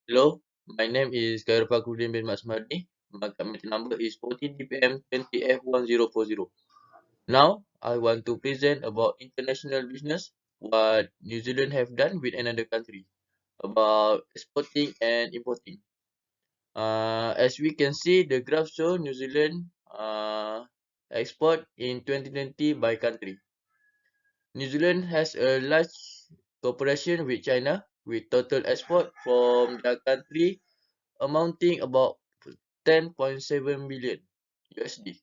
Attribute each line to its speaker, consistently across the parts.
Speaker 1: Hello, my name is Khairul Fakruddin bin Masmadi. My committee number is 14 DPM 20F1040. Now, I want to present about international business, what New Zealand have done with another country, about exporting and importing. As we can see, the graph show New Zealand export in 2020 by country. New Zealand has a large cooperation with China, with total export from the country amounting about 10.7 billion USD,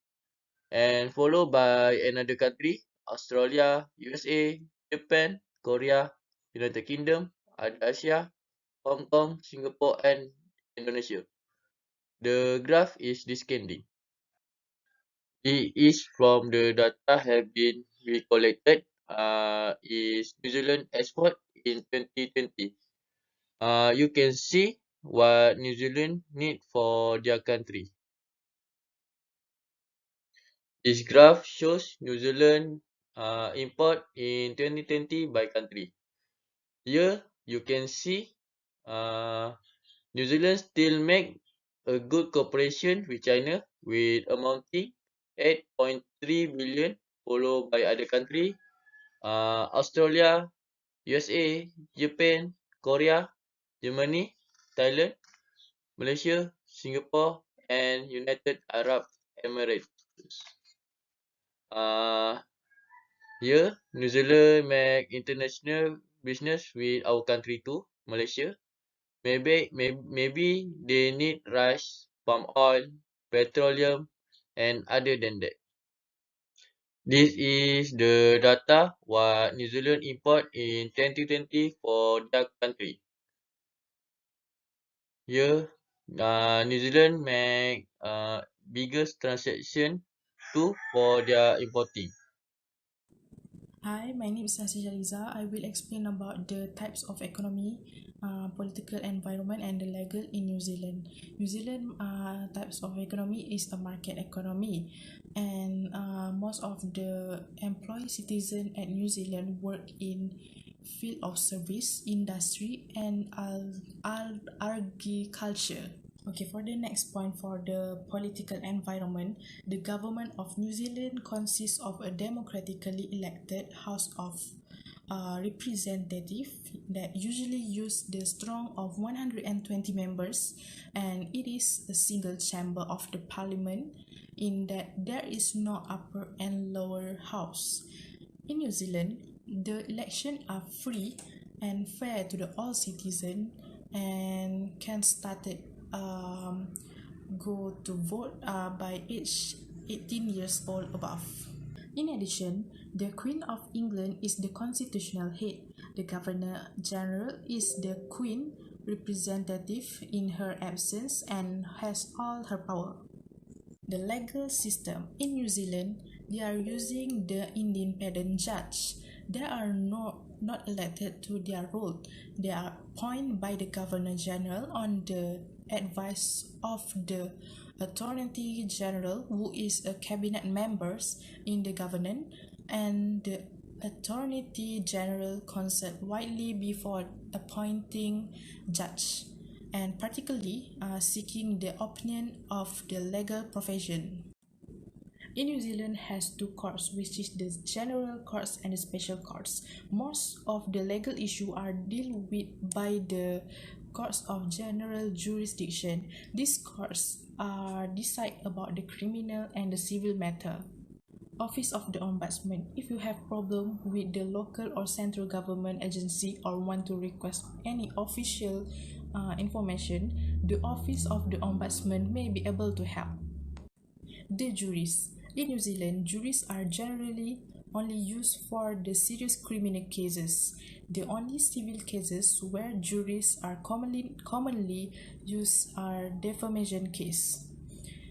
Speaker 1: and followed by another country, Australia, USA, Japan, Korea, United Kingdom, Asia, Hong Kong, Singapore, and Indonesia. The graph is descending. It is from the data have been we collected. Is New Zealand export in 2020. You can see what New Zealand need for their country. This graph shows New Zealand import in 2020 by country. Here you can see uh, New Zealand still make a good cooperation with China with amounting 8.3 billion, followed by other country, Australia, USA, Japan, Korea, Germany, Thailand, Malaysia, Singapore, and United Arab Emirates. Uh, Here, New Zealand make international business with our country too, Malaysia. Maybe they need rice, palm oil, petroleum, and other than that. This is the data what New Zealand import in 2020 for their country. Here, New Zealand make biggest transaction too for their importing.
Speaker 2: Hi, my name is Nasija Liza. I will explain about the types of economy, political environment, and the legal in New Zealand. New Zealand types of economy is a market economy, and most of the employed citizen at New Zealand work in field of service, industry, and agriculture. Okay, for the next point, for the political environment, the government of New Zealand consists of a democratically elected House of Representative that usually use the strong of 120 members, and it is a single chamber of the parliament in that there is no upper and lower house. In New Zealand, the elections are free and fair to the all citizens and can start it go to vote by age 18 years old above. In addition, the Queen of England is the constitutional head. The Governor General is the Queen representative in her absence and has all her power. The legal system in New Zealand, they are using the independent judge. They are not elected to their role. They are appointed by the Governor General on the advice of the Attorney General, who is a cabinet members in the government, and the Attorney General consult widely before appointing judge, and particularly seeking the opinion of the legal profession. In New Zealand has two courts, which is the general courts and the special courts. Most of the legal issue are dealt with by the courts of general jurisdiction. These courts are decide about the criminal and the civil matter. Office of the Ombudsman. If you have problem with the local or central government agency or want to request any official information, the Office of the Ombudsman may be able to help. The juries. In New Zealand, juries are generally only used for the serious criminal cases. The only civil cases where juries are commonly used are defamation case.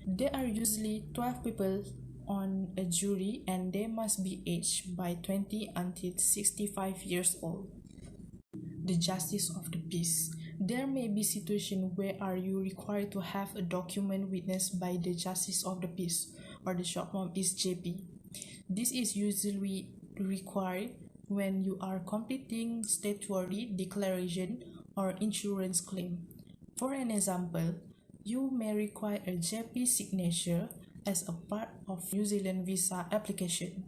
Speaker 2: There are usually 12 people on a jury and they must be aged by 20 until 65 years old. The justice of the peace. There may be situations where are you required to have a document witnessed by the justice of the peace, or the short form is JP. This is usually required when you are completing statutory declaration or insurance claim. For an example, you may require a JP signature as a part of New Zealand visa application.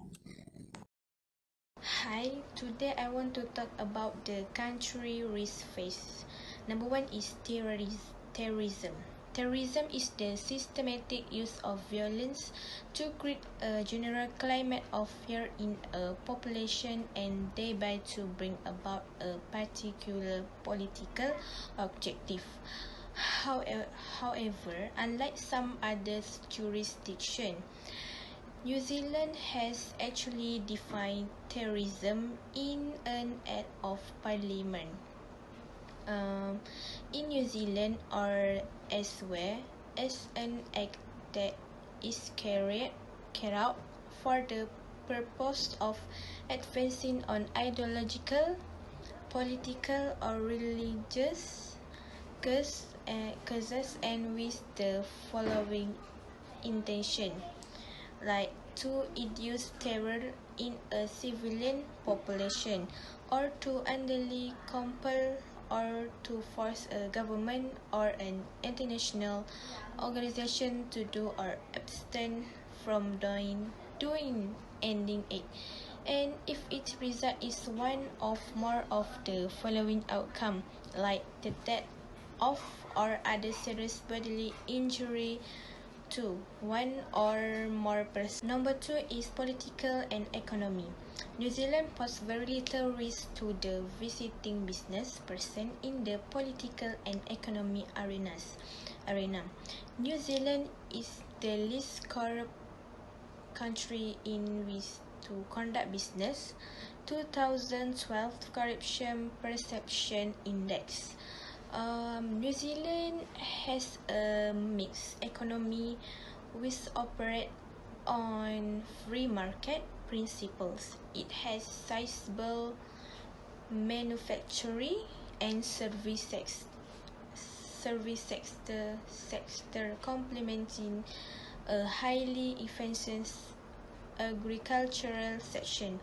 Speaker 3: Hi, today I want to talk about the country risk face. Number one is terrorism. Terrorism is the systematic use of violence to create a general climate of fear in a population and thereby to bring about a particular political objective. However, unlike some other jurisdictions, New Zealand has actually defined terrorism in an Act of Parliament. In New Zealand or elsewhere, as an act that is carried out for the purpose of advancing on ideological, political, or religious causes and with the following intention, like to induce terror in a civilian population, or to unduly compel or to force a government or an international organization to do or abstain from doing ending it. And if its result is one of more of the following outcome, like the death of or other serious bodily injury to one or more persons. Number two is political and economy. New Zealand poses very little risk to the visiting business person in the political and economy arena. New Zealand is the least corrupt country in which to conduct business. 2012 Corruption Perception Index. New Zealand has a mixed economy which operates on free market principles. It has sizable manufacturing and service sector complementing a highly efficient agricultural section.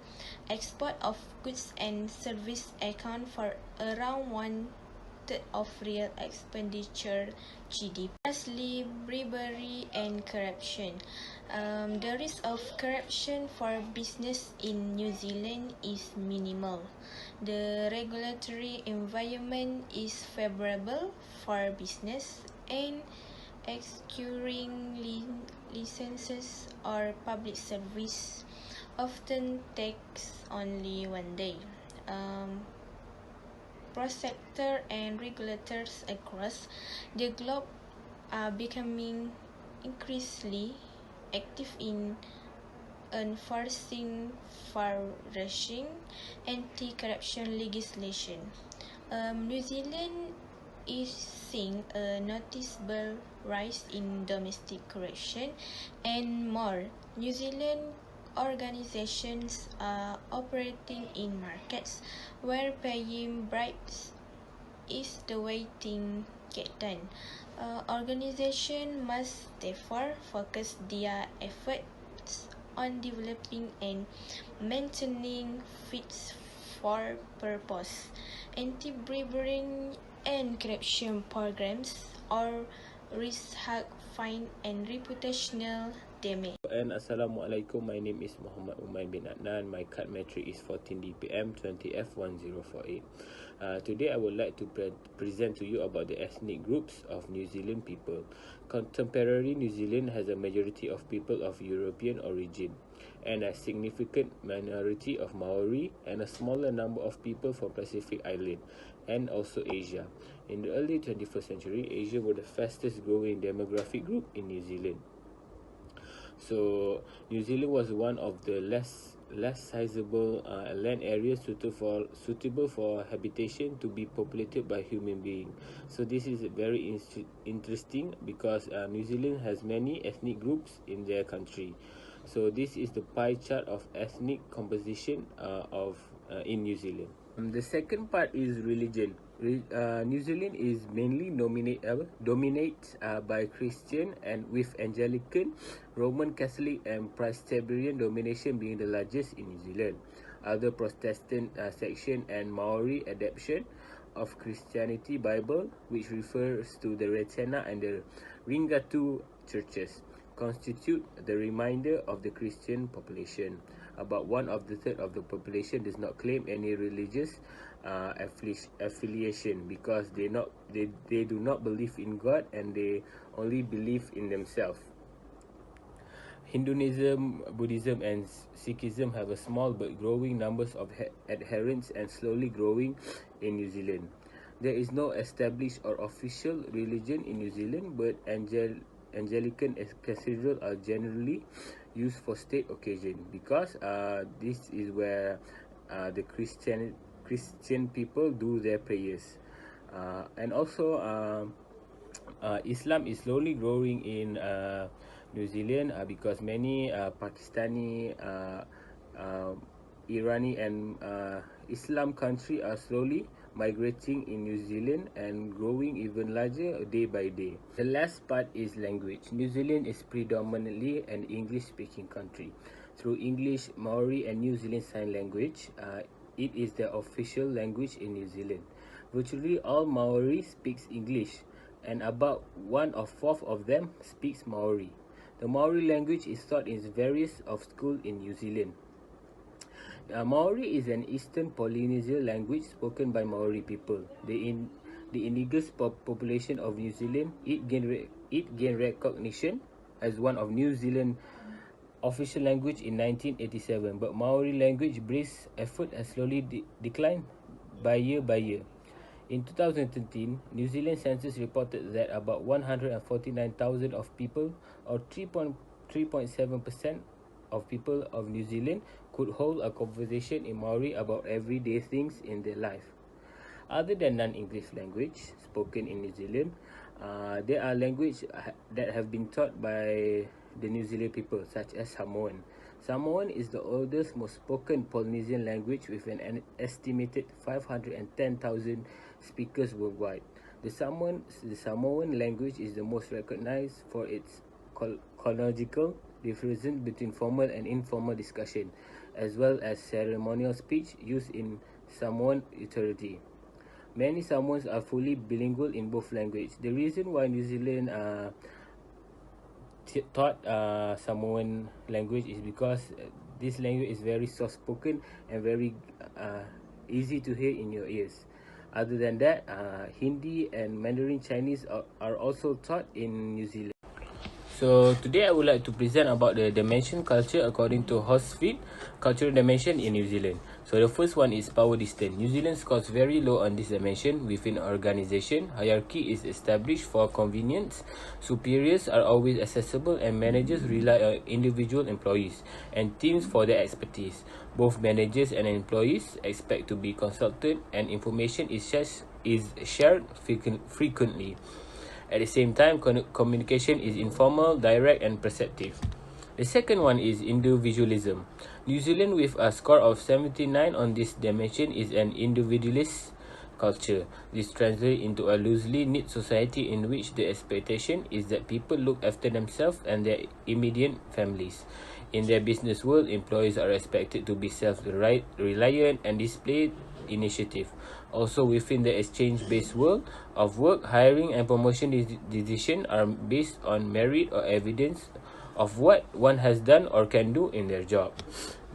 Speaker 3: Export of goods and service account for around one-third of real expenditure GDP. Lastly, bribery and corruption. The risk of corruption for business in New Zealand is minimal. The regulatory environment is favorable for business, and securing licenses or public service often takes only one day. Prosecutors and regulators across the globe are becoming increasingly active in enforcing far-reaching anti-corruption legislation. New Zealand is seeing a noticeable rise in domestic corruption, and more New Zealand organizations are operating in markets where paying bribes is the way things get done. Organizations must therefore focus their efforts on developing and maintaining fit for purpose anti-bribery and corruption programs, or risk fine and reputational damage.
Speaker 4: And Assalamualaikum, my name is Muhammad Umay bin Adnan. My card metric is 14 DPM 20F1048. Today I would like to present to you about the ethnic groups of New Zealand people. Contemporary New Zealand has a majority of people of European origin and a significant minority of Maori and a smaller number of people from Pacific Island and also Asia. In the early 21st century, Asia was the fastest growing demographic group in New Zealand. So New Zealand was one of the less sizable land areas suitable for habitation to be populated by human beings. So this is very interesting because New Zealand has many ethnic groups in their country. So this is the pie chart of ethnic composition in New Zealand. The second part is religion. New Zealand is mainly dominated by Christian, and with Anglican, Roman Catholic and Presbyterian domination being the largest in New Zealand. Other Protestant section and Maori adaptation of Christianity Bible, which refers to the Retena and the Ringatu churches, constitute the remainder of the Christian population. About 1/3 of the population does not claim any religious affiliation because they do not believe in God, and they only believe in themselves. Hinduism, Buddhism and Sikhism have a small but growing numbers of adherents and slowly growing in New Zealand. There is no established or official religion in New Zealand, but Anglican cathedrals are generally used for state occasion because this is where the Christian people do their prayers. And also Islam is slowly growing in New Zealand because many Pakistani, Irani and Islam country are slowly migrating in New Zealand and growing even larger day by day. The last part is language. New Zealand is predominantly an English-speaking country. Through English, Maori and New Zealand Sign Language, it is the official language in New Zealand. Virtually all Maori speaks English, and about 1/4 of them speaks Maori. The Maori language is taught in various of schools in New Zealand. Maori is an Eastern Polynesian language spoken by Maori people. The indigenous population of New Zealand, it gained recognition as one of New Zealand official language in 1987, but Maori language based effort has slowly declined by year. In 2013, New Zealand census reported that about 149,000 of people, or 3.7% of people of New Zealand, could hold a conversation in Maori about everyday things in their life. Other than non-English language spoken in New Zealand, there are languages that have been taught by the New Zealand people, such as Samoan. Samoan is the oldest, most spoken Polynesian language with an estimated 510,000 speakers worldwide. The Samoan language is the most recognized for its chronological differences between formal and informal discussion, as well as ceremonial speech used in Samoan utterity. Many Samoans are fully bilingual in both languages. The reason why New Zealand taught Samoan language is because this language is very soft spoken and very easy to hear in your ears. Other than that, Hindi and Mandarin Chinese are also taught in New Zealand. So today I would like to present about the dimension culture according to Horsfield, cultural dimension in New Zealand. So the first one is power distance. New Zealand scores very low on this dimension. Within an organization, hierarchy is established for convenience. Superiors are always accessible and managers rely on individual employees and teams for their expertise. Both managers and employees expect to be consulted, and information is shared frequently. At the same time, communication is informal, direct and perceptive. The second one is individualism. New Zealand, with a score of 79 on this dimension, is an individualist culture. This translates into a loosely knit society in which the expectation is that people look after themselves and their immediate families. In their business world, employees are expected to be self-reliant and display initiative. Also, within the exchange-based world of work, hiring and promotion decisions are based on merit or evidence of what one has done or can do in their job.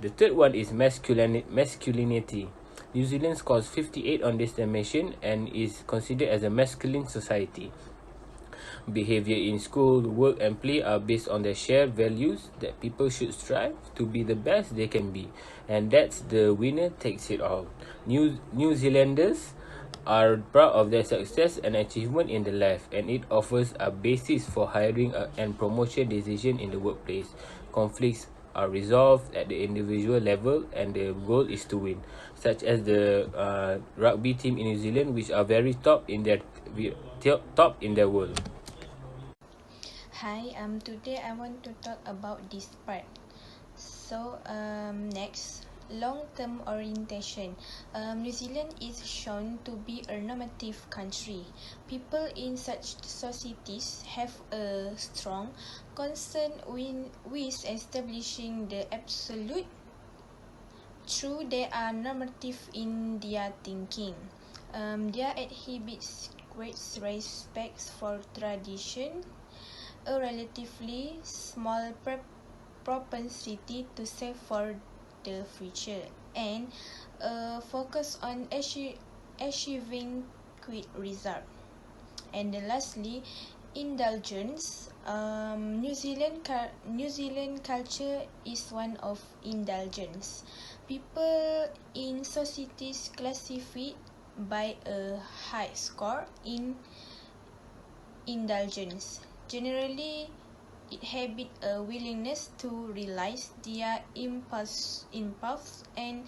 Speaker 4: The third one is masculinity. New Zealand scores 58 on this dimension and is considered as a masculine society. Behavior in school, work and play are based on their shared values that people should strive to be the best they can be, and that's the winner takes it all. New Zealanders are proud of their success and achievement in the life, and it offers a basis for hiring and promotion decision in the workplace. Conflicts are resolved at the individual level and the goal is to win, such as the rugby team in New Zealand, which are very top in their world.
Speaker 3: Hi, today I want to talk about this part. So, next, long-term orientation. New Zealand is shown to be a normative country. People in such societies have a strong concern with establishing the absolute. True, they are normative in their thinking. They exhibits great respect for tradition, a relatively small propensity to save for the future, and a focus on achieving quick result. And then lastly, indulgence. New Zealand culture is one of indulgence. People in societies classify by a high score in indulgence. Generally, it habit a willingness to realize their impulse and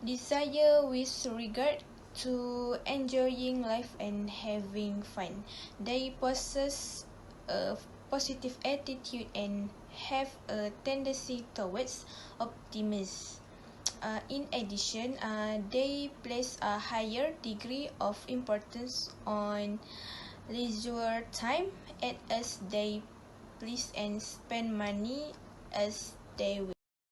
Speaker 3: desire with regard to enjoying life and having fun. They possess a positive attitude and have a tendency towards optimism. In addition, they place a higher degree of importance on leisure time as they please and spend money as they will.